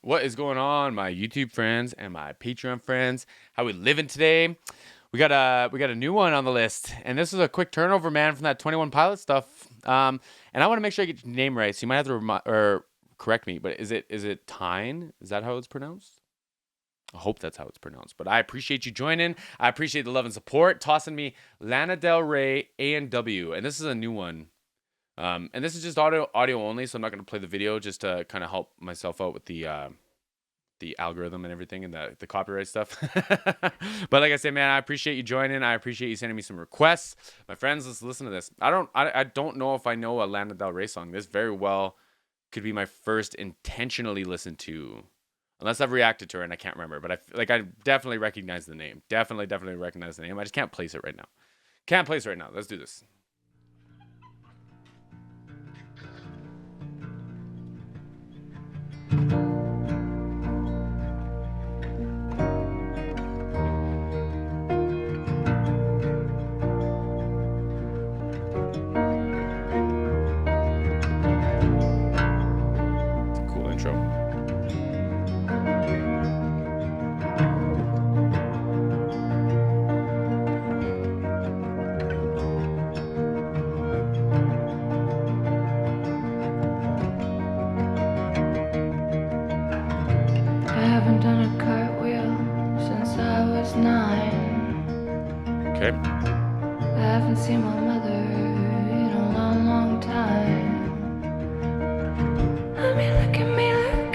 What is going on, my YouTube friends and my Patreon friends? How we living today? We got a new one on the list, and this is a quick turnover, man, from that 21 Pilot stuff. And I want to make sure I get your name right, so you might have to correct me. But is it Tyne? Is that how it's pronounced? I hope that's how it's pronounced. But I appreciate you joining. I appreciate the love and support, tossing me Lana Del Rey A&W, and this is a new one. And this is just audio only, so I'm not going to play the video, just to kind of help myself out with the algorithm and everything and the copyright stuff. But like I said, man, I appreciate you joining. I appreciate you sending me some requests. My friends, let's listen to this. I don't know if I know a Lana Del Rey song. This very well could be my first intentionally listened to, unless I've reacted to her and I can't remember. But I definitely recognize the name. Definitely recognize the name. I just can't place it right now. Can't place it right now. Let's do this. Cool intro. I haven't done a cartwheel since I was 9. Okay. I haven't seen my mother in a long time. I mean, look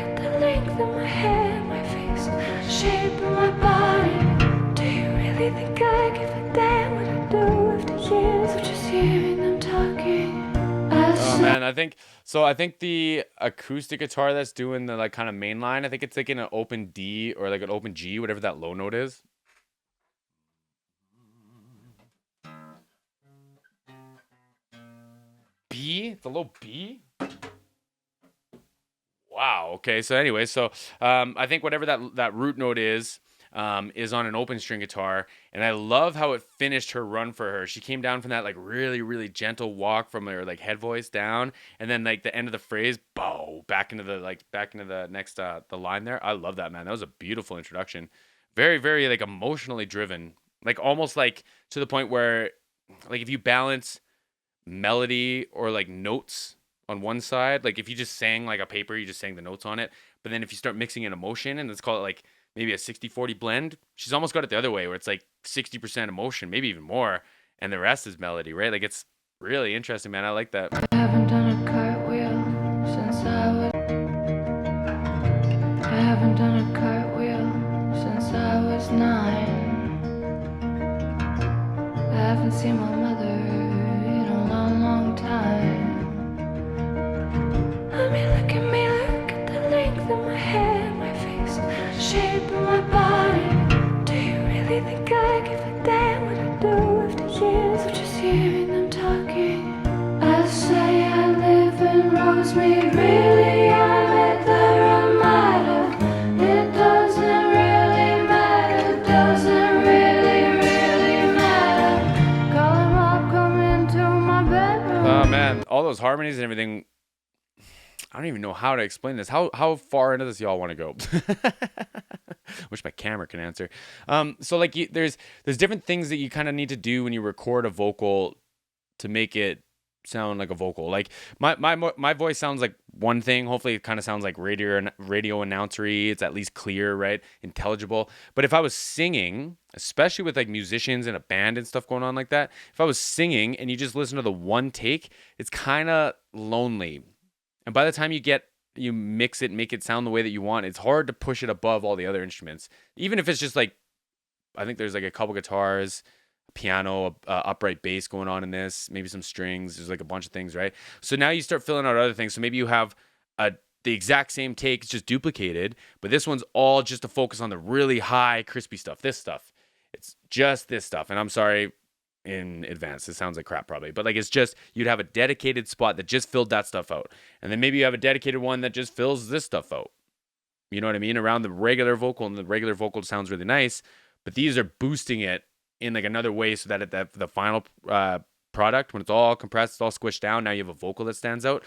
at the length of my hair, my face, the shape of my body. Do you really think I give a damn what I do after years of just hearing them talking? Oh man, I think the acoustic guitar that's doing the like kind of main line, I think it's like in an open D or like an open G, whatever that low note is. B? It's a low B? Wow. Okay. So anyway, I think whatever that root note is on an open string guitar, and I love how it finished her run for her. She came down from that like really gentle walk from her like head voice down, and then like the end of the phrase, bow, back into the next the line there. I love that, man. That was a beautiful introduction. Very like emotionally driven, like almost like to the point where like if you balance melody or like notes on one side, like if you just sang like a paper, you just sang the notes on it, but then if you start mixing in emotion, and let's call it like maybe a 60-40 blend, she's almost got it the other way where it's like 60% emotion, maybe even more, and the rest is melody, right? Like it's really interesting, man. I like that. I haven't done a cartwheel since I haven't done a cartwheel since I was 9. I haven't seen my mother in a long time. I mean, look at the length of my hair, my face, the shape of my body. Do you really think I give a damn what I do after years of just hearing them talking? I say I live in Rosemead, really I'm at the Ramada. It doesn't really matter, doesn't really matter. Call him up, come into my bedroom. Oh man, all those harmonies and everything. I don't even know how to explain this. How far into this y'all want to go? Wish my camera can answer. So like there's different things that you kind of need to do when you record a vocal to make it sound like a vocal. Like my voice sounds like one thing. Hopefully it kind of sounds like radio announcery. It's at least clear, right? Intelligible. But if I was singing, especially with like musicians in a band and stuff going on like that, if I was singing and you just listen to the one take, it's kind of lonely. And by the time you mix it, make it sound the way that you want, it's hard to push it above all the other instruments. Even if it's just like, I think there's like a couple guitars, piano, upright bass going on in this, maybe some strings. There's like a bunch of things, right? So now you start filling out other things. So maybe you have the exact same take, it's just duplicated, but this one's all just to focus on the really high, crispy stuff. This stuff, it's just this stuff. And I'm sorry in advance, it sounds like crap probably, but like it's just you'd have a dedicated spot that just filled that stuff out, and then maybe you have a dedicated one that just fills this stuff out, you know what I mean, around the regular vocal, and the regular vocal sounds really nice, but these are boosting it in like another way so that the final product, when it's all compressed, it's all squished down, now you have a vocal that stands out.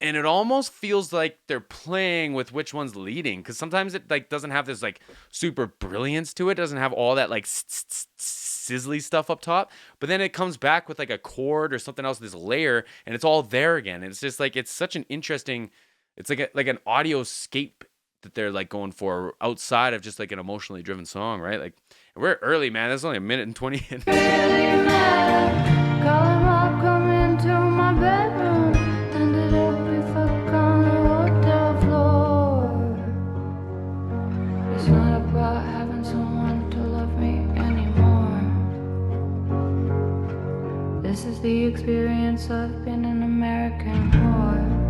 and it almost feels like they're playing with which one's leading, because sometimes it like doesn't have this like super brilliance to it, doesn't have all that like sizzly stuff up top, but then it comes back with like a chord or something else, this layer, and it's all there again. And it's just like, it's such an interesting, it's like an audio scape that they're like going for outside of just like an emotionally driven song, right? Like, we're early, man. That's only a minute and 20. Really mad. Call him up, come into my bedroom. Ended up we fuck on the hotel floor. It's not about having someone to love me anymore. This is the experience of being an American whore.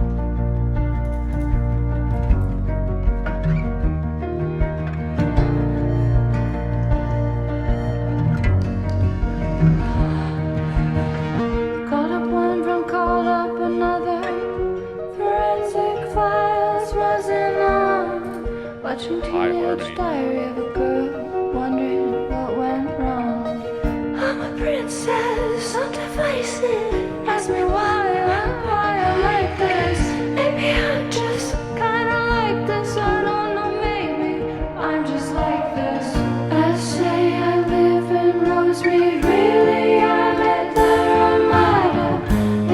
Watching Teenage Diary of a Girl, wondering what went wrong. I'm a princess, I'm divisive. Ask me why I'm like this. Maybe I'm just kinda like this. I don't know, maybe I'm just like this. I say I live in Rosemead, really I'm at the Ramada.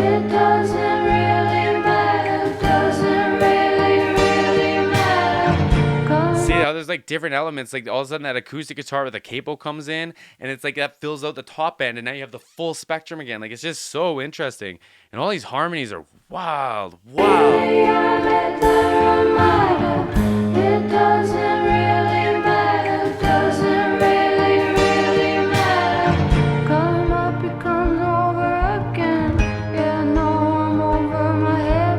It doesn't really matter, doesn't really matter. See how there's like different elements, like all of a sudden that acoustic guitar with a capo comes in, and it's like that fills out the top end, and now you have the full spectrum again. Like, it's just so interesting, and all these harmonies are wild. Really I'm at the Ramada. It doesn't really matter, doesn't really matter. Call him up, he comes over again. Yeah, no, I'm over my head,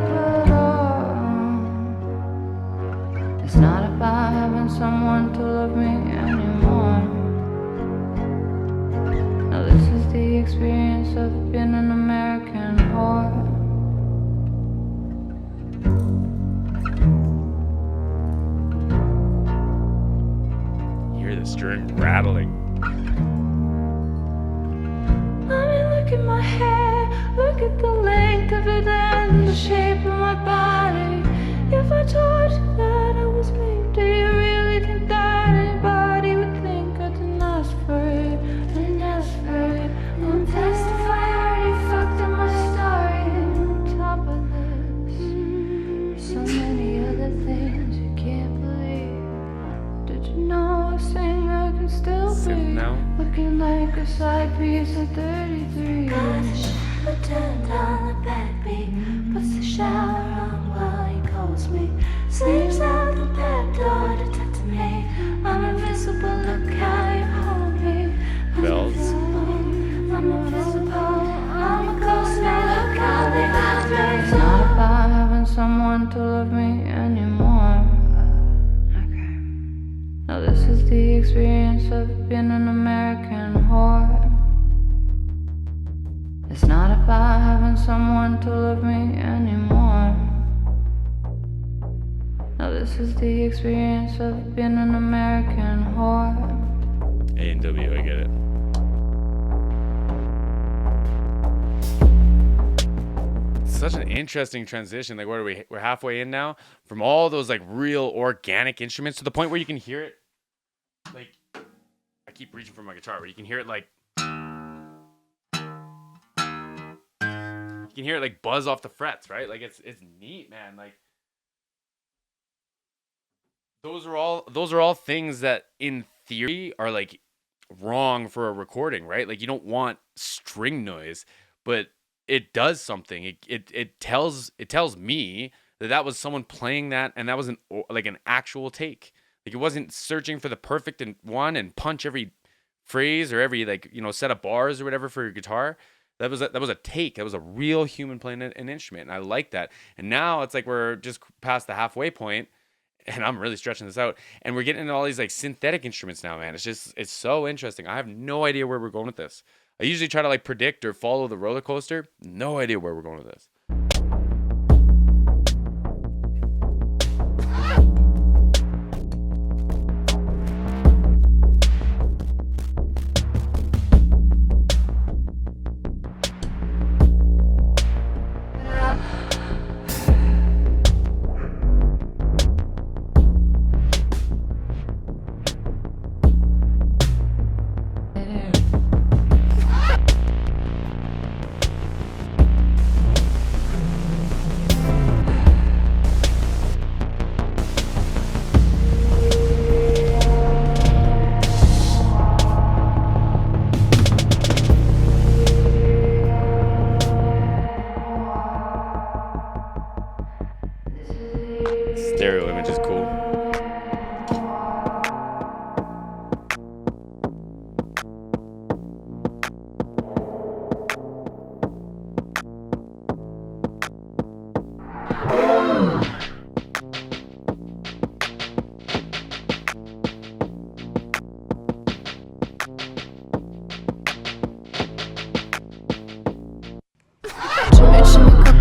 but it's not about having someone to love me anymore. Now this is the experience of being an American whore. Hear the string rattling. I mean, look at my hair, look at the length of it and the shape of my body. If I told you that I was me, do you really think that anybody would think I didn't ask for it? Didn't ask for it. Won't testify, I already fucked up my story. On top of this, so many other things you can't believe. Did you know a singer can still Synth be now. looking like a side piece at 33? Gosh, I turned down the backbeat, puts the shower on while he calls me. Sleeps out the back door to talk to me. I'm invisible, look how you hold me. I'm Bells. invisible, I'm invisible. I'm a ghost now, look how they got me. It's not about having someone to love me anymore. Okay. Now this is the experience of being an American whore. It's not about having someone to love me anymore. Now this is the experience of being an American whore. A&W, I get it. Such an interesting transition. Like, what are we? We're halfway in now from all those like real organic instruments to the point where you can hear it. Like, I keep reaching for my guitar, but you can hear it like. You can hear it like buzz off the frets, right? Like, it's neat, man. Like, those are all things that in theory are like wrong for a recording, right? Like, you don't want string noise, but it does something. It tells me that was someone playing that, and that was an actual take. Like, it wasn't searching for the perfect one and punch every phrase or every set of bars or whatever for your guitar. That was a take. That was a real human playing an instrument, and I like that. And now it's like we're just past the halfway point, and I'm really stretching this out, and we're getting into all these like synthetic instruments now, man. It's so interesting. I have no idea where we're going with this. I usually try to like predict or follow the roller coaster. No idea where we're going with this.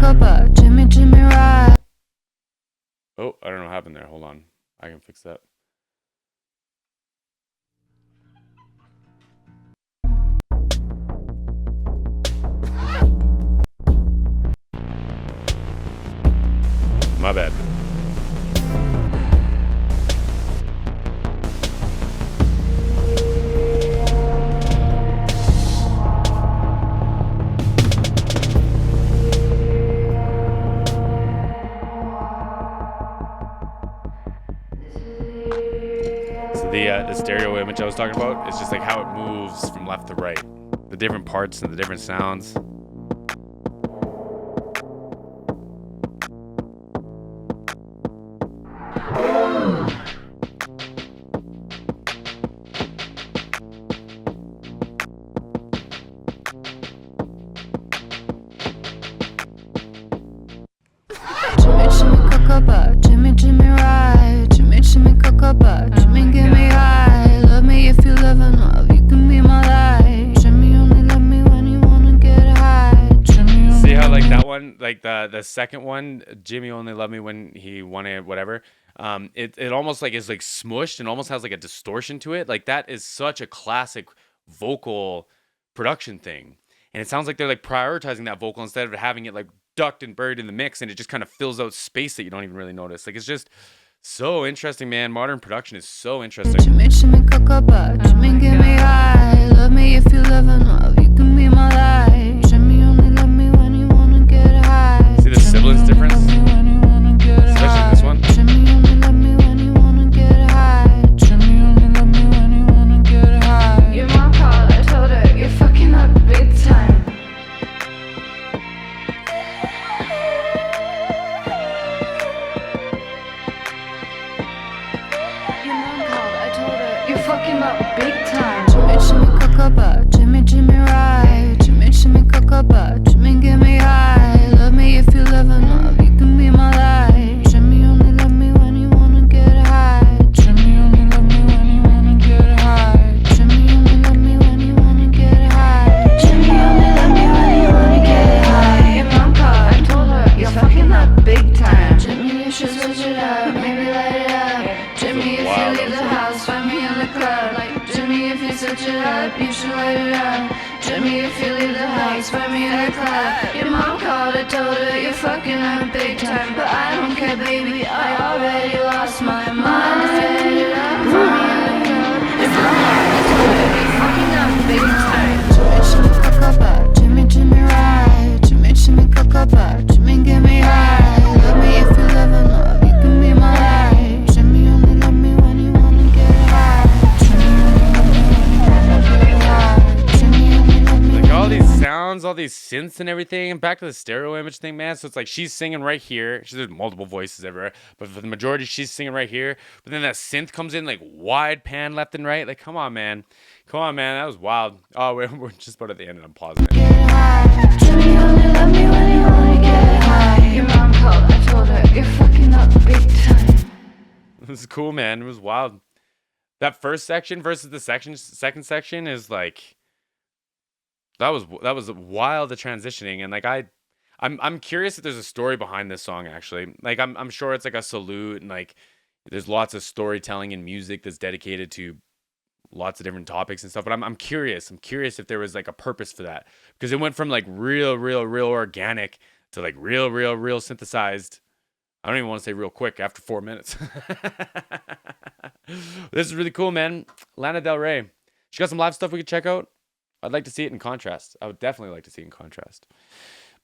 Coca, Jimmy, Jimmy Ride. Oh, I don't know what happened there. Hold on. I can fix that. My bad. So the stereo image I was talking about is just like how it moves from left to right, the different parts and the different sounds. Jimmy, Jimmy Coca, Jimmy, Jimmy Ride. Jimmy, Jimmy Coca, Jimmy, get me high. Love me if you live in love, you can be my life. Jimmy only love me when you wanna get high. Jimmy See how like that one, like the second one, Jimmy only loved me when he wanted whatever. It almost like is like smushed and almost has like a distortion to it. Like that is such a classic vocal production thing. And it sounds like they're like prioritizing that vocal instead of having it like ducked and buried in the mix, and it just kind of fills out space that you don't even really notice. Like it's just so interesting, man. Modern production is so interesting. Jimmy, Jimmy Coca, Jimmy, get me high. Love me if you live in love, you can be my life. Jimmy only love me when you wanna get high. See the sibilance difference? Especially this one. Jimmy only love me when you wanna get high. Jimmy only love me when you wanna get high. Your mom called, I told her you're fucking up big time. Your mom called, I told her you're fucking up big time. Jimmy, Jimmy Coca, Jimmy, Jimmy Ride. Jimmy, Jimmy Coca, Jimmy, get me high. Love me if you live in love, you can be my life. Jimmy only love me when you wanna get high. Jimmy only love me when you wanna get high. Jimmy only love me when you wanna get high. Jimmy only love me when you wanna get high. Your mom called, I told her you're fucking up big time. Jimmy, you should switch it up, maybe light it up. Jimmy, if you leave the house, find me in the club. Like Jimmy, if you switch it up, you should light it up. Jimmy, if you leave the house, find me in the club. Your mom called, I told her you're fucking up big time, but I don't care, baby. I already lost my mind. If you light it up, find me in the club. Your mom called, I told her you're fucking up big time. Jimmy, Jimmy Coca, Jimmy, Jimmy Ride. Jimmy, Jimmy Coca, Jimmy, get me high. Love me if you live in love, you can be my life. Jimmy only love me when you wanna get high. Jimmy only love me when you wanna get high. Jimmy only love me. Like all these sounds, all these synths and everything. And back to the stereo image thing, man. So it's like she's singing right here. There's multiple voices everywhere, but for the majority, she's singing right here. But then that synth comes in like wide pan left and right. Like, come on, man. Come on, man. That was wild. Oh, we're just about at the end and I'm pausing it. Get high. Jimmy only love me when you wanna get high. Your mom called, I told her you're fucking up big time. It was cool, man. It was wild. That first section versus the second section is like that was wild, the transitioning. And like I'm curious if there's a story behind this song actually. Like I'm sure it's like a salute and like there's lots of storytelling in music that's dedicated to lots of different topics and stuff. But I'm curious. I'm curious if there was like a purpose for that. Because it went from like real organic to like real synthesized. I don't even want to say real quick after 4 minutes. This is really cool, man. Lana Del Rey. She got some live stuff we could check out. I'd like to see it in contrast. I would definitely like to see it in contrast.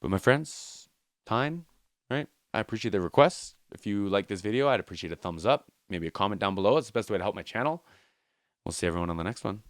But my friends, time, right? I appreciate the requests. If you like this video, I'd appreciate a thumbs up, maybe a comment down below. It's the best way to help my channel. We'll see everyone on the next one.